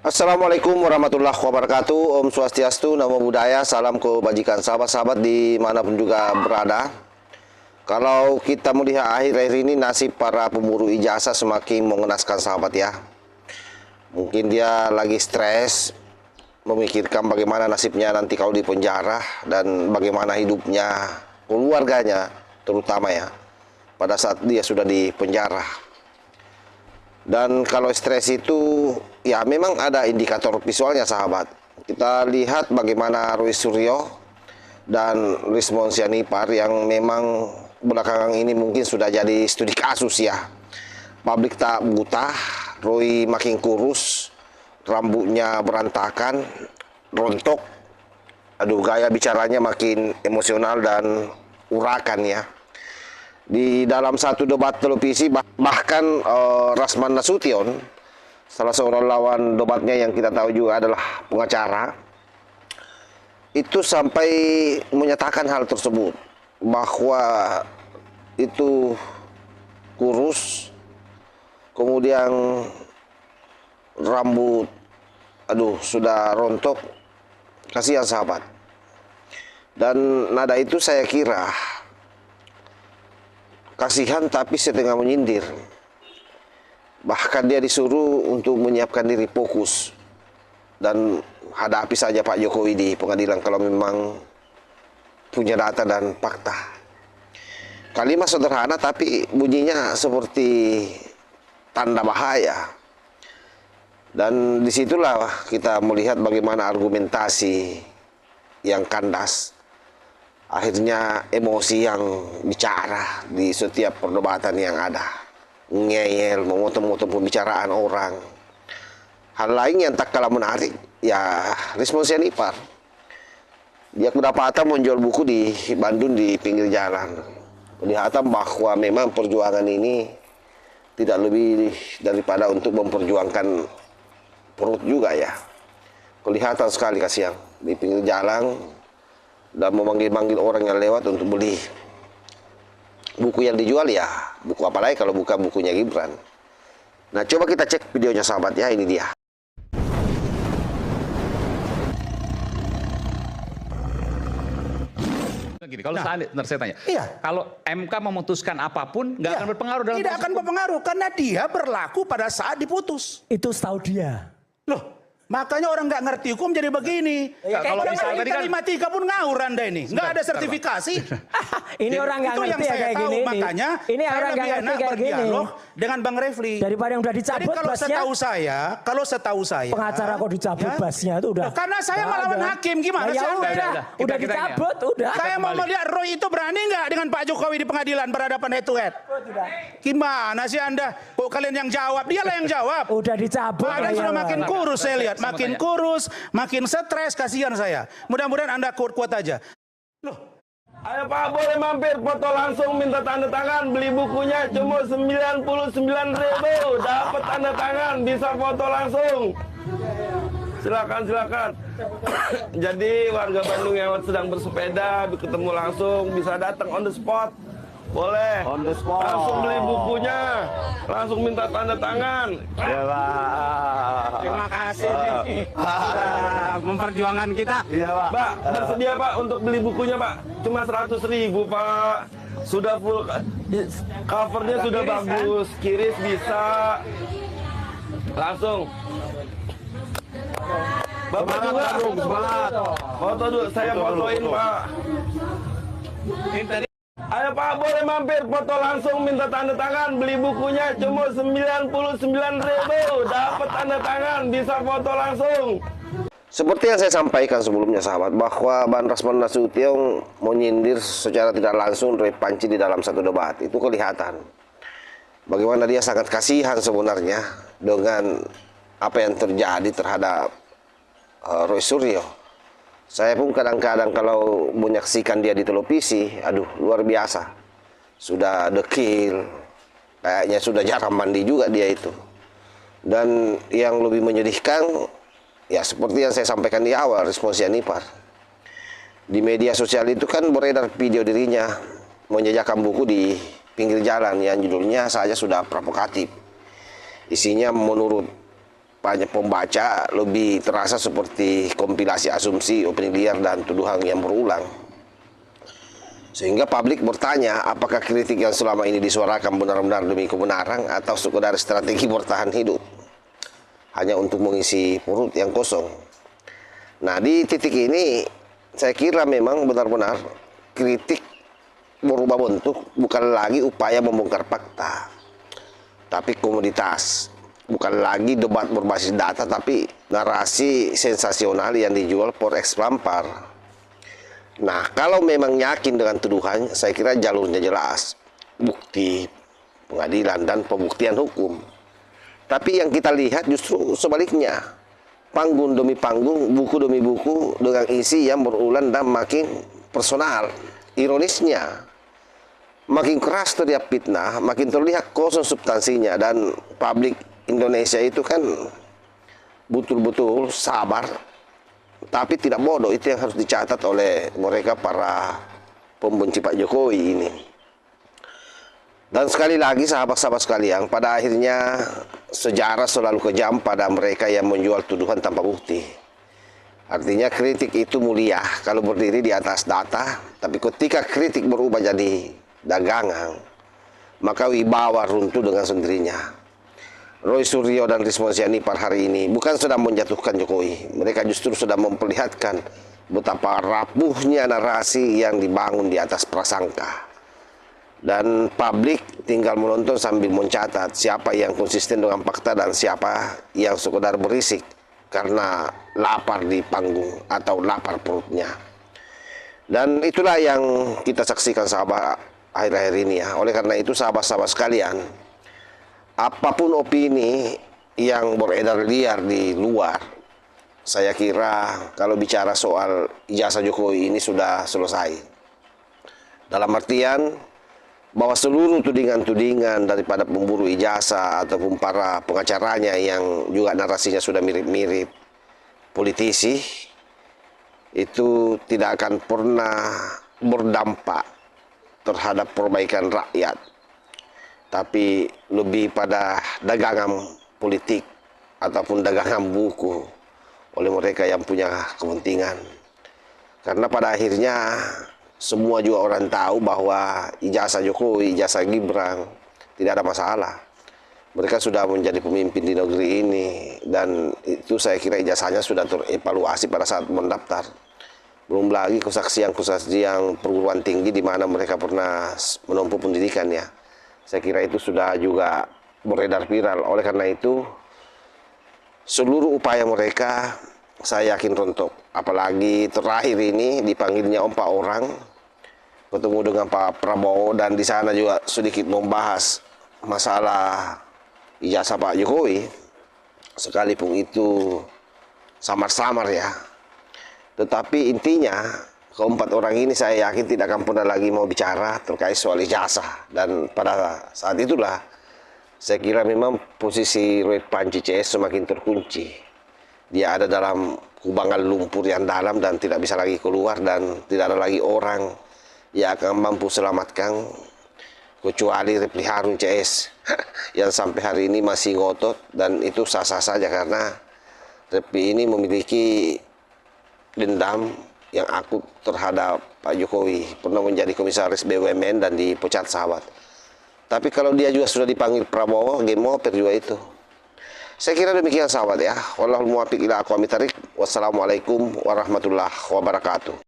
Assalamualaikum warahmatullahi wabarakatuh. Om Swastiastu, Namo Buddhaya, salam kebajikan sahabat-sahabat dimanapun juga berada. Kalau kita melihat akhir-akhir ini nasib para pemburu ijazah semakin mengenaskan sahabat ya. Mungkin dia lagi stres, memikirkan bagaimana nasibnya nanti kalau di penjara dan bagaimana hidupnya, keluarganya terutama ya, pada saat dia sudah di penjara. Dan kalau stres itu ya memang ada indikator visualnya sahabat. Kita lihat bagaimana Roy Suryo dan Rismon Sianipar yang memang belakangan ini mungkin sudah jadi studi kasus ya. Publik tak buta, Roy makin kurus, rambutnya berantakan, rontok. Aduh, gaya bicaranya makin emosional dan urakan ya. Di dalam satu debat televisi bahkan Rasman Nasution, salah seorang lawan debatnya yang kita tahu juga adalah pengacara, itu sampai menyatakan hal tersebut, bahwa itu kurus, kemudian rambut, aduh sudah rontok, kasihan sahabat. Dan nada itu saya kira kasihan tapi setengah menyindir. Bahkan dia disuruh untuk menyiapkan diri fokus dan hadapi saja Pak Jokowi di pengadilan kalau memang punya data dan fakta. Kalimat sederhana tapi bunyinya seperti tanda bahaya. Dan disitulah kita melihat bagaimana argumentasi yang kandas. Akhirnya emosi yang bicara di setiap perdebatan yang ada. Ngeyel, memotong-motong pembicaraan orang. Hal lain yang tak kalah menarik, ya Rismon Sianipar. Dia kedapatan menjual buku di Bandung di pinggir jalan. Kelihatan bahwa memang perjuangan ini tidak lebih daripada untuk memperjuangkan perut juga ya. Kelihatan sekali kasihan di pinggir jalan dan memanggil-manggil orang yang lewat untuk beli buku yang dijual ya. Buku apa lagi kalau bukan bukunya Gibran. Nah, coba kita cek videonya sahabat ya, ini dia. Gini, kalau saya tanya, kalau MK memutuskan apapun nggak akan berpengaruh dalam tidak akan berpengaruh karena dia berlaku pada saat diputus. Itu setahu dia. Loh, makanya orang nggak ngerti hukum jadi begini. Kalau misalnya tadi kan 5-3 pun ngawur Anda ini, nggak ada sertifikasi. Ini orang nggak ngerti yang ya saya kayak tahu, gini. makanya Ini saya orang nggak lebih ngerti enak kayak gini. berdialog dengan Bang Refli. Daripada yang udah Jadi dicabut kalau basnya. setahu saya, Pengacara kok dicabut ya? basnya itu udah. Loh, karena saya melawan hakim, gimana Ya sih Anda? udah dicabut, udah. Saya mau melihat Roy itu berani nggak dengan Pak Jokowi di pengadilan berhadapan head to head? Gimana sih Anda? Kok kalian yang jawab? Dialah yang jawab. Udah dicabut. Anda sudah makin kurus saya lihat, makin kurus, makin stres, kasihan saya. Mudah-mudahan Anda kuat-kuat aja. Loh, ayo Pak, boleh mampir foto langsung, minta tanda tangan, beli bukunya cuma 99.000, dapat tanda tangan, bisa foto langsung. Silakan. Jadi warga Bandung yang sedang bersepeda ketemu langsung bisa datang on the spot. Boleh. On the spot. Langsung beli bukunya, langsung minta tanda tangan. Ya Pak. terima kasih memperjuangkan kita. Iya Pak. Pak, bersedia Pak untuk beli bukunya Pak? Cuma 100.000 Pak. Sudah full, covernya sudah bagus, kiris bisa. Langsung. Bapak juga. Foto dulu, saya fotoin Pak. Ayo Pak, boleh mampir foto langsung, minta tanda tangan, beli bukunya cuma 99.000, dapat tanda tangan, bisa foto langsung. Seperti yang saya sampaikan sebelumnya sahabat, bahwa Bang Rasman Nasution menyindir secara tidak langsung Roy Panci di dalam satu debat. Itu kelihatan bagaimana dia sangat kasihan sebenarnya dengan apa yang terjadi terhadap Roy Suryo. Saya pun kadang-kadang kalau menyaksikan dia di televisi, aduh luar biasa. Sudah dekil, kayaknya sudah jarang mandi juga dia itu. Dan yang lebih menyedihkan, ya seperti yang saya sampaikan di awal, Rismon Sianipar. Di media sosial itu kan beredar video dirinya menjajakan buku di pinggir jalan yang judulnya saja sudah provokatif. Isinya menurut banyak pembaca lebih terasa seperti kompilasi asumsi, opini liar, dan tuduhan yang berulang. Sehingga publik bertanya apakah kritik yang selama ini disuarakan benar-benar demi kebenaran atau sekedar strategi bertahan hidup, hanya untuk mengisi perut yang kosong. Nah, di titik ini saya kira memang benar-benar kritik berubah bentuk, bukan lagi upaya membongkar fakta, tapi komoditas. Bukan lagi debat berbasis data, tapi narasi sensasional yang dijual por ekslampar. Nah, kalau memang yakin dengan tuduhan, saya kira jalurnya jelas. Bukti, pengadilan, dan pembuktian hukum. Tapi yang kita lihat justru sebaliknya. Panggung demi panggung, buku demi buku, dengan isi yang berulang dan makin personal. Ironisnya, makin keras teriak fitnah, makin terlihat kosong substansinya, dan publik Indonesia itu kan betul-betul sabar, tapi tidak bodoh. Itu yang harus dicatat oleh mereka para pembenci Pak Jokowi ini. Dan sekali lagi sahabat-sahabat sekalian, pada akhirnya sejarah selalu kejam pada mereka yang menjual tuduhan tanpa bukti. Artinya kritik itu mulia kalau berdiri di atas data, tapi ketika kritik berubah jadi dagangan, maka wibawa runtuh dengan sendirinya. Roy Suryo dan Rismon Sianipar hari ini bukan sedang menjatuhkan Jokowi. Mereka justru sedang memperlihatkan betapa rapuhnya narasi yang dibangun di atas prasangka. Dan publik tinggal menonton sambil mencatat siapa yang konsisten dengan fakta dan siapa yang sekedar berisik karena lapar di panggung atau lapar perutnya. Dan itulah yang kita saksikan sahabat akhir-akhir ini ya. Oleh karena itu sahabat-sahabat sekalian, apapun opini yang beredar liar di luar, saya kira kalau bicara soal ijazah Jokowi ini sudah selesai. Dalam artian bahwa seluruh tudingan-tudingan daripada pemburu ijazah ataupun para pengacaranya yang juga narasinya sudah mirip-mirip politisi, itu tidak akan pernah berdampak terhadap perbaikan rakyat, tapi lebih pada dagangan politik ataupun dagangan buku oleh mereka yang punya kepentingan. Karena pada akhirnya semua juga orang tahu bahwa ijazah Jokowi, ijazah Gibran tidak ada masalah. Mereka sudah menjadi pemimpin di negeri ini, dan itu saya kira ijazahnya sudah terevaluasi pada saat mendaftar. Belum lagi kesaksian-kesaksian perguruan tinggi di mana mereka pernah menempuh pendidikannya. Saya kira itu sudah juga beredar viral. Oleh karena itu, seluruh upaya mereka saya yakin rontok. Apalagi terakhir ini dipanggilnya 4 orang, ketemu dengan Pak Prabowo, dan di sana juga sedikit membahas masalah ijazah Pak Jokowi, sekalipun itu samar-samar ya. Tetapi intinya keempat orang ini saya yakin tidak akan pernah lagi mau bicara terkait soal ijazah. Dan pada saat itulah saya kira memang posisi Roy Panji CS semakin terkunci. Dia ada dalam kubangan lumpur yang dalam dan tidak bisa lagi keluar, dan tidak ada lagi orang yang akan mampu selamatkan kecuali Refli Harun CS yang sampai hari ini masih ngotot, dan itu sah-sah saja karena Refli ini memiliki dendam yang akut terhadap Pak Jokowi. Pernah menjadi komisaris BUMN dan dipecat sahabat. Tapi kalau dia juga sudah dipanggil Prabowo, game over juga itu. Saya kira demikian sahabat ya. Wallahul muwaffiq ila aqwamit thariq. Wassalamualaikum warahmatullahi wabarakatuh.